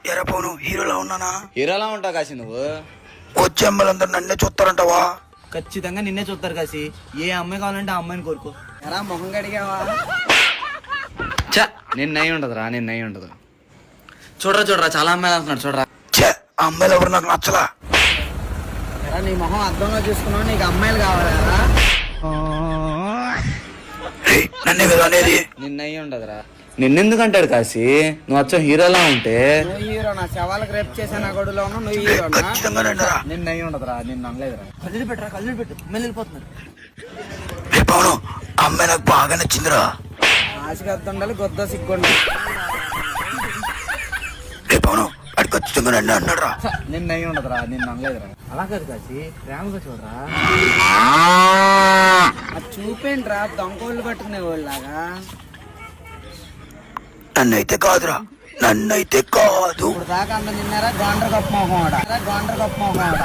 ఎరా పవను హీరోలా ఉన్నానా? హీరోలా ఉంటావు కాసి నువ్వు. వచ్చే అమ్మాయిలందరూ నన్నే చూస్తారంటావా? ఖచ్చితంగా నిన్నే చూస్తారు కాసి. ఏ అమ్మాయి కావాలంటే ఆ అమ్మాయిని కోరుకో. ఎరా మొహం కడిగావా? చా నిన్నయ్యి ఉండదురా, నిన్నయ్యి ఉండదు. చూడరా చూడరా చాలా అమ్మాయిలు అంటున్నాడు చూడరా. ఛే, ఆ అమ్మాయిలు ఎవరు నాకు నచ్చలా. ఎరా నీ మొహం అద్దంలో చూసుకున్నావు, నీకు అమ్మాయిలు కావాలా? రేయ్, నన్నే కదా అనేది. నిన్నయ్యి ఉండదురా. నిన్నెందుకు అంటాడు కాసి? నువ్వు వచ్చావు హీరోలా ఉంటే. నువ్వు హీరో నా శవాలకు రేపు చేసిన గడులో ఉన్నావు, నువ్వు హీరో. ఖచ్చితంగా రండిరా. నిన్నయ్యి ఉండదురా, నిన్ను అనలేదురా. కళ్ళు పెట్టరా, కళ్ళు పెట్టు. అమ్మాయిలు వెళ్ళిపోతున్నారు. రే పవను, ఆ అమ్మాయి నాకు బాగా నచ్చిందిరా. ఆశగా ఉండాలి, గొద్ద సిగ్గుండాలి. రే పవను, అది ఖచ్చితంగా రండి అన్నాడు రా. నిన్నయ్యి ఉండదురా, నిన్ను అనలేదురా. అలా కాదు కాసి, ప్రేమగా చూడరా. అది చూపేంట్రా దొంగోళ్ళు పట్టుకునే వాళ్ళలాగా. నన్నైతే కాదురా, నన్నైతే కాదు. ఇప్పుడు దాకా అంత నిన్నారా గోండ్ర గొప్ప మొహం గోండ్ర గొప్ప మొహం